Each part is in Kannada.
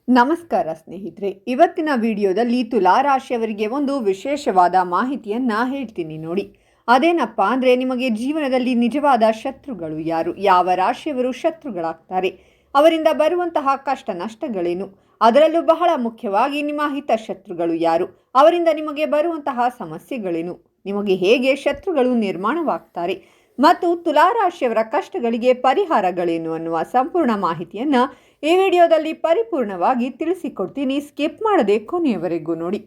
ನಮಸ್ಕಾರ ಸ್ನೇಹಿತರೆ, ಇವತ್ತಿನ ವಿಡಿಯೋದಲ್ಲಿ ತುಲಾ ರಾಶಿಯವರಿಗೆ ಒಂದು ವಿಶೇಷವಾದ ಮಾಹಿತಿಯನ್ನು ಹೇಳ್ತೀನಿ ನೋಡಿ. ಅದೇನಪ್ಪ ಅಂದರೆ, ನಿಮಗೆ ಜೀವನದಲ್ಲಿ ನಿಜವಾದ ಶತ್ರುಗಳು ಯಾರು, ಯಾವ ರಾಶಿಯವರು ಶತ್ರುಗಳಾಗ್ತಾರೆ, ಅವರಿಂದ ಬರುವಂತಹ ಕಷ್ಟ ನಷ್ಟಗಳೇನು, ಅದರಲ್ಲೂ ಬಹಳ ಮುಖ್ಯವಾಗಿ ನಿಮ್ಮ ಹಿತಶತ್ರುಗಳು ಯಾರು, ಅವರಿಂದ ನಿಮಗೆ ಬರುವಂತಹ ಸಮಸ್ಯೆಗಳೇನು, ನಿಮಗೆ ಹೇಗೆ ಶತ್ರುಗಳು ನಿರ್ಮಾಣವಾಗ್ತಾರೆ ಮತ್ತು ತುಲಾ ರಾಶಿಯವರ ಕಷ್ಟಗಳಿಗೆ ಪರಿಹಾರಗಳೇನು ಅನ್ನುವ ಸಂಪೂರ್ಣ ಮಾಹಿತಿಯನ್ನು ಈ ವಿಡಿಯೋದಲ್ಲಿ ಪರಿಪೂರ್ಣವಾಗಿ ತಿಳಿಸಿಕೊಡ್ತೀನಿ. ಸ್ಕಿಪ್ ಮಾಡದೆ ಕೊನೆಯವರೆಗೂ ನೋಡಿ.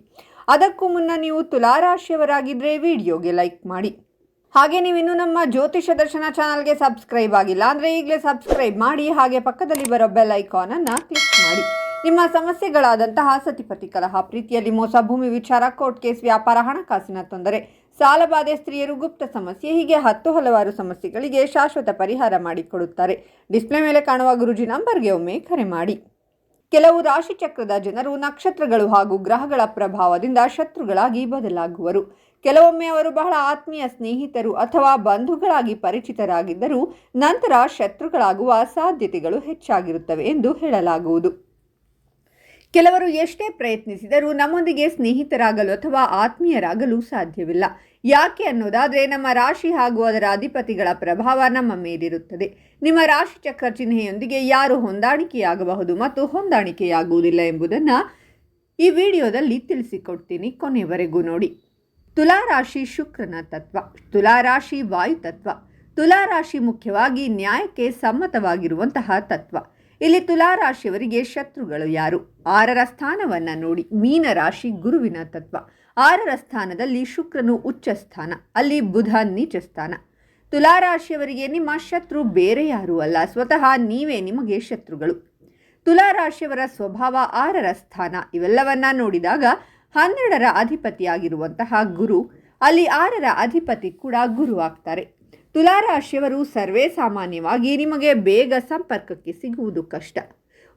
ಅದಕ್ಕೂ ಮುನ್ನ ನೀವು ತುಲಾ ರಾಶಿಯವರಾಗಿದ್ದರೆ ವಿಡಿಯೋಗೆ ಲೈಕ್ ಮಾಡಿ. ಹಾಗೆ ನೀವಿನ್ನೂ ನಮ್ಮ ಜ್ಯೋತಿಷ ದರ್ಶನ ಚಾನಲ್ಗೆ ಸಬ್ಸ್ಕ್ರೈಬ್ ಆಗಿಲ್ಲ ಅಂದರೆ ಈಗಲೇ ಸಬ್ಸ್ಕ್ರೈಬ್ ಮಾಡಿ. ಹಾಗೆ ಪಕ್ಕದಲ್ಲಿ ಬರೋ ಬೆಲ್ ಐಕಾನನ್ನು ಕ್ಲಿಕ್ ಮಾಡಿ. ನಿಮ್ಮ ಸಮಸ್ಯೆಗಳಾದಂತಹ ಸತಿಪತಿ ಕಲಹ, ಪ್ರೀತಿಯಲ್ಲಿ ಮೋಸ, ಭೂಮಿ ವಿಚಾರ, ಕೋರ್ಟ್ ಕೇಸ್, ವ್ಯಾಪಾರ, ಹಣಕಾಸಿನ ತೊಂದರೆ, ಸಾಲಬಾಧೆ, ಸ್ತ್ರೀಯರು, ಗುಪ್ತ ಸಮಸ್ಯೆ, ಹೀಗೆ ಹಲವಾರು ಸಮಸ್ಯೆಗಳಿಗೆ ಶಾಶ್ವತ ಪರಿಹಾರ ಮಾಡಿಕೊಡುತ್ತಾರೆ. ಡಿಸ್ಪ್ಲೇ ಮೇಲೆ ಕಾಣುವ ಗುರುಜಿ ನಂಬರ್ಗೆ ಒಮ್ಮೆ ಕರೆ ಮಾಡಿ. ಕೆಲವು ರಾಶಿಚಕ್ರದ ಜನರು ನಕ್ಷತ್ರಗಳು ಹಾಗೂ ಗ್ರಹಗಳ ಪ್ರಭಾವದಿಂದ ಶತ್ರುಗಳಾಗಿ ಬದಲಾಗುವರು. ಕೆಲವೊಮ್ಮೆ ಅವರು ಬಹಳ ಆತ್ಮೀಯ ಸ್ನೇಹಿತರು ಅಥವಾ ಬಂಧುಗಳಾಗಿ ಪರಿಚಿತರಾಗಿದ್ದರೂ ನಂತರ ಶತ್ರುಗಳಾಗುವ ಸಾಧ್ಯತೆಗಳು ಹೆಚ್ಚಾಗಿರುತ್ತವೆ ಎಂದು ಹೇಳಲಾಗುವುದು. ಕೆಲವರು ಎಷ್ಟೇ ಪ್ರಯತ್ನಿಸಿದರೂ ನಮ್ಮೊಂದಿಗೆ ಸ್ನೇಹಿತರಾಗಲು ಅಥವಾ ಆತ್ಮೀಯರಾಗಲು ಸಾಧ್ಯವಿಲ್ಲ. ಯಾಕೆ ಅನ್ನೋದಾದರೆ, ನಮ್ಮ ರಾಶಿ ಹಾಗೂ ಅದರ ಅಧಿಪತಿಗಳ ಪ್ರಭಾವ ನಮ್ಮ ಮೇಲಿರುತ್ತದೆ. ನಿಮ್ಮ ರಾಶಿ ಚಕ್ರ ಚಿಹ್ನೆಯೊಂದಿಗೆ ಯಾರು ಹೊಂದಾಣಿಕೆಯಾಗಬಹುದು ಮತ್ತು ಹೊಂದಾಣಿಕೆಯಾಗುವುದಿಲ್ಲ ಎಂಬುದನ್ನು ಈ ವಿಡಿಯೋದಲ್ಲಿ ತಿಳಿಸಿಕೊಡ್ತೀನಿ. ಕೊನೆಯವರೆಗೂ ನೋಡಿ. ತುಲಾ ರಾಶಿ ಶುಕ್ರನ ತತ್ವ. ತುಲಾ ರಾಶಿ ವಾಯು ತತ್ವ. ತುಲಾ ರಾಶಿ ಮುಖ್ಯವಾಗಿ ನ್ಯಾಯಕ್ಕೆ ಸಮ್ಮತವಾಗಿರುವಂತಹ ತತ್ವ. ಇಲ್ಲಿ ತುಲಾ ರಾಶಿಯವರಿಗೆ ಶತ್ರುಗಳು ಯಾರು? 6ರ ಸ್ಥಾನವನ್ನು ನೋಡಿ. ಮೀನ ರಾಶಿ ಗುರುವಿನ ತತ್ವ. 6ರ ಸ್ಥಾನದಲ್ಲಿ ಶುಕ್ರನು ಉಚ್ಚ ಸ್ಥಾನ, ಅಲ್ಲಿ ಬುಧ ನೀಚ ಸ್ಥಾನ. ತುಲಾ ರಾಶಿಯವರಿಗೆ ನಿಮ್ಮ ಶತ್ರು ಬೇರೆ ಯಾರೂ ಅಲ್ಲ, ಸ್ವತಃ ನೀವೇ ನಿಮಗೆ ಶತ್ರುಗಳು. ತುಲಾ ರಾಶಿಯವರ ಸ್ವಭಾವ, 6ರ ಸ್ಥಾನ, ಇವೆಲ್ಲವನ್ನ ನೋಡಿದಾಗ 12ರ ಅಧಿಪತಿಯಾಗಿರುವಂತಹ ಗುರು, ಅಲ್ಲಿ 6ರ ಅಧಿಪತಿ ಕೂಡ ಗುರು ಆಗ್ತಾರೆ. ತುಲಾ ರಾಶಿಯವರು ಸರ್ವೇ ಸಾಮಾನ್ಯವಾಗಿ ನಿಮಗೆ ಬೇಗ ಸಂಪರ್ಕಕ್ಕೆ ಸಿಗುವುದು ಕಷ್ಟ.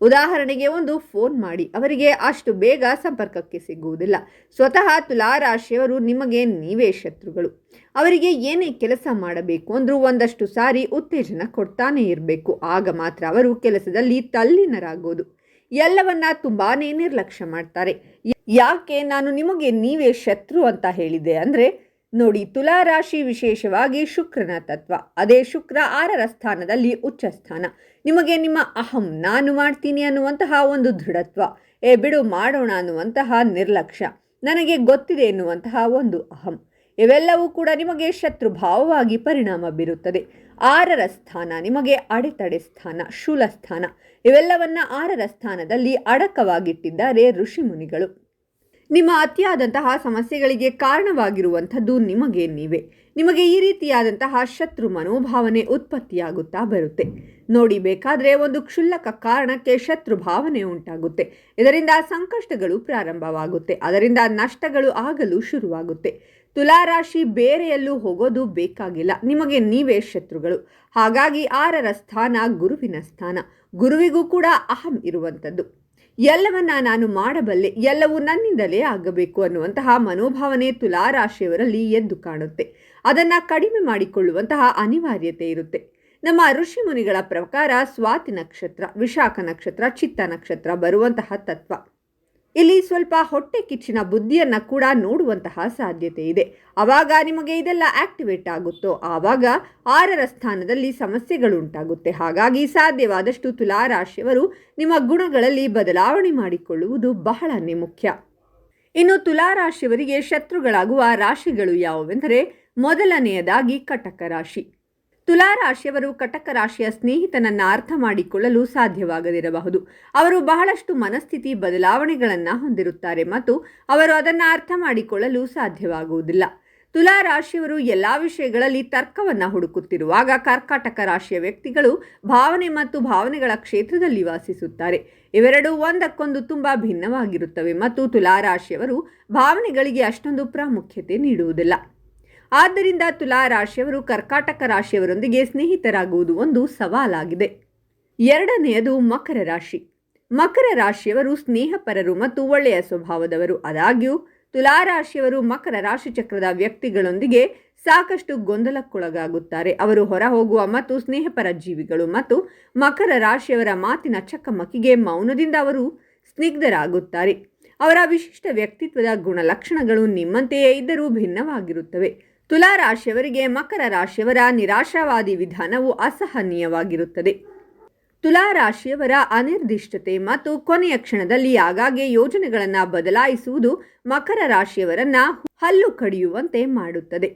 ಉದಾಹರಣೆಗೆ ಒಂದು ಫೋನ್ ಮಾಡಿ, ಅವರಿಗೆ ಅಷ್ಟು ಬೇಗ ಸಂಪರ್ಕಕ್ಕೆ ಸಿಗುವುದಿಲ್ಲ. ಸ್ವತಃ ತುಲಾ ರಾಶಿಯವರು ನಿಮಗೆ ನೀವೇ ಶತ್ರುಗಳು. ಅವರಿಗೆ ಏನೇ ಕೆಲಸ ಮಾಡಬೇಕು ಅಂದರೂ ಒಂದಷ್ಟು ಸಾರಿ ಉತ್ತೇಜನ ಕೊಡ್ತಾನೆ ಇರಬೇಕು. ಆಗ ಮಾತ್ರ ಅವರು ಕೆಲಸದಲ್ಲಿ ತಲ್ಲೀನರಾಗೋದು. ಎಲ್ಲವನ್ನ ತುಂಬಾನೇ ನಿರ್ಲಕ್ಷ್ಯ ಮಾಡ್ತಾರೆ. ಯಾಕೆ ನಾನು ನಿಮಗೆ ನೀವೇ ಶತ್ರು ಅಂತ ಹೇಳಿದೆ ಅಂದರೆ ನೋಡಿ, ತುಲಾ ರಾಶಿ ವಿಶೇಷವಾಗಿ ಶುಕ್ರನ ತತ್ವ. ಅದೇ ಶುಕ್ರ 6ರ ಸ್ಥಾನದಲ್ಲಿ ಉಚ್ಚ ಸ್ಥಾನ. ನಿಮಗೆ ನಿಮ್ಮ ಅಹಂ, ನಾನು ಮಾಡ್ತೀನಿ ಅನ್ನುವಂತಹ ಒಂದು ದೃಢತ್ವ, ಬಿಡು ಮಾಡೋಣ ಅನ್ನುವಂತಹ ನಿರ್ಲಕ್ಷ್ಯ, ನನಗೆ ಗೊತ್ತಿದೆ ಎನ್ನುವಂತಹ ಒಂದು ಅಹಂ, ಇವೆಲ್ಲವೂ ಕೂಡ ನಿಮಗೆ ಶತ್ರು ಭಾವವಾಗಿ ಪರಿಣಾಮ ಬೀರುತ್ತದೆ. 6ರ ಸ್ಥಾನ ನಿಮಗೆ ಅಡೆತಡೆ ಸ್ಥಾನ, ಶೂಲ ಸ್ಥಾನ, ಇವೆಲ್ಲವನ್ನ 6ರ ಸ್ಥಾನದಲ್ಲಿ ಅಡಕವಾಗಿಟ್ಟಿದ್ದಾರೆ ಋಷಿಮುನಿಗಳು. ನಿಮ್ಮ ಅತಿಯಾದಂತಹ ಸಮಸ್ಯೆಗಳಿಗೆ ಕಾರಣವಾಗಿರುವಂಥದ್ದು ನಿಮಗೆ ನೀವೇ. ನಿಮಗೆ ಈ ರೀತಿಯಾದಂತಹ ಶತ್ರು ಮನೋಭಾವನೆ ಉತ್ಪತ್ತಿಯಾಗುತ್ತಾ ಬರುತ್ತೆ ನೋಡಿ. ಬೇಕಾದರೆ ಒಂದು ಕ್ಷುಲ್ಲಕ ಕಾರಣಕ್ಕೆ ಶತ್ರು ಭಾವನೆ ಉಂಟಾಗುತ್ತೆ. ಇದರಿಂದ ಸಂಕಷ್ಟಗಳು ಪ್ರಾರಂಭವಾಗುತ್ತೆ, ಅದರಿಂದ ನಷ್ಟಗಳು ಆಗಲು ಶುರುವಾಗುತ್ತೆ. ತುಲಾ ರಾಶಿ ಬೇರೆಯಲ್ಲೂ ಹೋಗೋದು ಬೇಕಾಗಿಲ್ಲ, ನಿಮಗೆ ನೀವೇ ಶತ್ರುಗಳು. ಹಾಗಾಗಿ 6ರ ಸ್ಥಾನ ಗುರುವಿನ ಸ್ಥಾನ. ಗುರುವಿಗೂ ಕೂಡ ಅಹಂ ಇರುವಂಥದ್ದು. ಎಲ್ಲವನ್ನ ನಾನು ಮಾಡಬಲ್ಲೆ, ಎಲ್ಲವೂ ನನ್ನಿಂದಲೇ ಆಗಬೇಕು ಅನ್ನುವಂತಹ ಮನೋಭಾವನೆ ತುಲಾ ರಾಶಿಯವರಲ್ಲಿ ಎದ್ದು ಕಾಣುತ್ತೆ. ಅದನ್ನು ಕಡಿಮೆ ಮಾಡಿಕೊಳ್ಳುವಂತಹ ಅನಿವಾರ್ಯತೆ ಇರುತ್ತೆ. ನಮ್ಮ ಋಷಿ ಮುನಿಗಳ ಪ್ರಕಾರ ಸ್ವಾತಿ ನಕ್ಷತ್ರ, ವಿಶಾಖ ನಕ್ಷತ್ರ, ಚಿತ್ತ ನಕ್ಷತ್ರ ಬರುವಂತಹ ತತ್ವ. ಇಲ್ಲಿ ಸ್ವಲ್ಪ ಹೊಟ್ಟೆ ಕಿಚ್ಚಿನ ಬುದ್ಧಿಯನ್ನು ಕೂಡ ನೋಡುವಂತಹ ಸಾಧ್ಯತೆ ಇದೆ. ಆವಾಗ ನಿಮಗೆ ಇದೆಲ್ಲ ಆಕ್ಟಿವೇಟ್ ಆಗುತ್ತೋ ಆವಾಗ 6ರ ಸ್ಥಾನದಲ್ಲಿ ಸಮಸ್ಯೆಗಳು ಉಂಟಾಗುತ್ತೆ. ಹಾಗಾಗಿ ಸಾಧ್ಯವಾದಷ್ಟು ತುಲಾ ರಾಶಿಯವರು ನಿಮ್ಮ ಗುಣಗಳಲ್ಲಿ ಬದಲಾವಣೆ ಮಾಡಿಕೊಳ್ಳುವುದು ಬಹಳನೇ ಮುಖ್ಯ. ಇನ್ನು ತುಲಾ ರಾಶಿಯವರಿಗೆ ಶತ್ರುಗಳಾಗುವ ರಾಶಿಗಳು ಯಾವುವೆಂದರೆ, ಮೊದಲನೆಯದಾಗಿ ಕಟಕ ರಾಶಿ. ತುಲಾ ರಾಶಿಯವರು ಕಟಕ ರಾಶಿಯ ಸ್ನೇಹಿತನನ್ನು ಅರ್ಥ ಮಾಡಿಕೊಳ್ಳಲು ಸಾಧ್ಯವಾಗದಿರಬಹುದು. ಅವರು ಬಹಳಷ್ಟು ಮನಸ್ಥಿತಿ ಬದಲಾವಣೆಗಳನ್ನು ಹೊಂದಿರುತ್ತಾರೆ ಮತ್ತು ಅವರು ಅದನ್ನು ಅರ್ಥ ಮಾಡಿಕೊಳ್ಳಲು ಸಾಧ್ಯವಾಗುವುದಿಲ್ಲ. ತುಲಾ ರಾಶಿಯವರು ಎಲ್ಲ ವಿಷಯಗಳಲ್ಲಿ ತರ್ಕವನ್ನು ಹುಡುಕುತ್ತಿರುವಾಗ ಕರ್ಕಾಟಕ ರಾಶಿಯ ವ್ಯಕ್ತಿಗಳು ಭಾವನೆ ಮತ್ತು ಭಾವನೆಗಳ ಕ್ಷೇತ್ರದಲ್ಲಿ ವಾಸಿಸುತ್ತಾರೆ. ಇವೆರಡೂ ಒಂದಕ್ಕೊಂದು ತುಂಬ ಭಿನ್ನವಾಗಿರುತ್ತವೆ ಮತ್ತು ತುಲಾ ರಾಶಿಯವರು ಭಾವನೆಗಳಿಗೆ ಅಷ್ಟೊಂದು ಪ್ರಾಮುಖ್ಯತೆ ನೀಡುವುದಿಲ್ಲ. ಆದ್ದರಿಂದ ತುಲಾ ರಾಶಿಯವರು ಕರ್ಕಾಟಕ ರಾಶಿಯವರೊಂದಿಗೆ ಸ್ನೇಹಿತರಾಗುವುದು ಒಂದು ಸವಾಲಾಗಿದೆ. ಎರಡನೆಯದು ಮಕರ ರಾಶಿ. ಮಕರ ರಾಶಿಯವರು ಸ್ನೇಹಪರರು ಮತ್ತು ಒಳ್ಳೆಯ ಸ್ವಭಾವದವರು. ಆದಾಗ್ಯೂ ತುಲಾ ರಾಶಿಯವರು ಮಕರ ರಾಶಿ ಚಕ್ರದ ವ್ಯಕ್ತಿಗಳೊಂದಿಗೆ ಸಾಕಷ್ಟು ಗೊಂದಲಕ್ಕೊಳಗಾಗುತ್ತಾರೆ. ಅವರು ಹೊರ ಹೋಗುವ ಮತ್ತು ಸ್ನೇಹಪರ ಜೀವಿಗಳು ಮತ್ತು ಮಕರ ರಾಶಿಯವರ ಮಾತಿನ ಚಕಮಕಿಗೆ ಮೌನದಿಂದ ಅವರು ಸ್ನಿಗ್ಧರಾಗುತ್ತಾರೆ. ಅವರ ವಿಶಿಷ್ಟ ವ್ಯಕ್ತಿತ್ವದ ಗುಣಲಕ್ಷಣಗಳು ನಿಮ್ಮಂತೆಯೇ ಇದ್ದರೂ ಭಿನ್ನವಾಗಿರುತ್ತವೆ. ತುಲಾ ರಾಶಿಯವರಿಗೆ ಮಕರ ರಾಶಿಯವರ ನಿರಾಶಾವಾದಿ ವಿಧಾನವು ಅಸಹನೀಯವಾಗಿರುತ್ತದೆ. ತುಲಾ ರಾಶಿಯವರ ಅನಿರ್ದಿಷ್ಟತೆ ಮತ್ತು ಕೊನೆಯ ಕ್ಷಣದಲ್ಲಿ ಆಗಾಗ್ಗೆ ಯೋಜನೆಗಳನ್ನು ಬದಲಾಯಿಸುವುದು ಮಕರ ರಾಶಿಯವರನ್ನು ಹಲ್ಲು ಕಡಿಯುವಂತೆ ಮಾಡುತ್ತದೆ.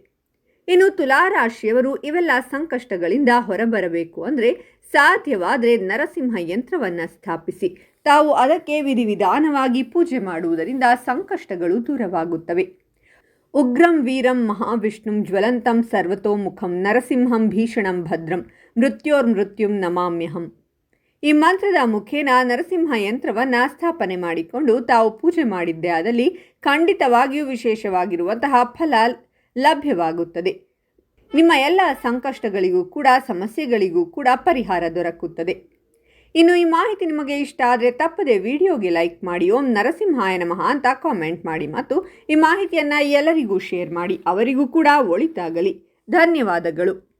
ಇನ್ನು ತುಲಾ ರಾಶಿಯವರು ಇವೆಲ್ಲ ಸಂಕಷ್ಟಗಳಿಂದ ಹೊರಬರಬೇಕು ಅಂದರೆ ಸಾಧ್ಯವಾದರೆ ನರಸಿಂಹ ಯಂತ್ರವನ್ನು ಸ್ಥಾಪಿಸಿ ತಾವು ಅದಕ್ಕೆ ವಿಧಿವಿಧಾನವಾಗಿ ಪೂಜೆ ಮಾಡುವುದರಿಂದ ಸಂಕಷ್ಟಗಳು ದೂರವಾಗುತ್ತವೆ. ಉಗ್ರಂ ವೀರಂ ಮಹಾವಿಷ್ಣುಂ ಜ್ವಲಂತಂ ಸರ್ವತೋಮುಖಂ ನರಸಿಂಹಂ ಭೀಷಣಂ ಭದ್ರಂ ಮೃತ್ಯೋರ್ಮೃತ್ಯುಂ ನಮಾಮ್ಯಹಂ. ಈ ಮಂತ್ರದ ಮುಖೇನ ನರಸಿಂಹ ಯಂತ್ರವನ್ನು ಸ್ಥಾಪನೆ ಮಾಡಿಕೊಂಡು ತಾವು ಪೂಜೆ ಮಾಡಿದ್ದೇ ಆದಲ್ಲಿ ಖಂಡಿತವಾಗಿಯೂ ವಿಶೇಷವಾಗಿರುವಂತಹ ಫಲ ಲಭ್ಯವಾಗುತ್ತದೆ. ನಿಮ್ಮ ಎಲ್ಲ ಸಂಕಷ್ಟಗಳಿಗೂ ಕೂಡ ಸಮಸ್ಯೆಗಳಿಗೂ ಕೂಡ ಪರಿಹಾರ ದೊರಕುತ್ತದೆ. ಇನ್ನು ಈ ಮಾಹಿತಿ ನಿಮಗೆ ಇಷ್ಟ ಆದರೆ ತಪ್ಪದೆ ವಿಡಿಯೋಗೆ ಲೈಕ್ ಮಾಡಿ, ಓಂ ನರಸಿಂಹಾಯ ನಮಃ ಅಂತ ಕಾಮೆಂಟ್ ಮಾಡಿ ಮತ್ತು ಈ ಮಾಹಿತಿಯನ್ನು ಎಲ್ಲರಿಗೂ ಶೇರ್ ಮಾಡಿ, ಅವರಿಗೂ ಕೂಡ ಒಳಿತಾಗಲಿ. ಧನ್ಯವಾದಗಳು.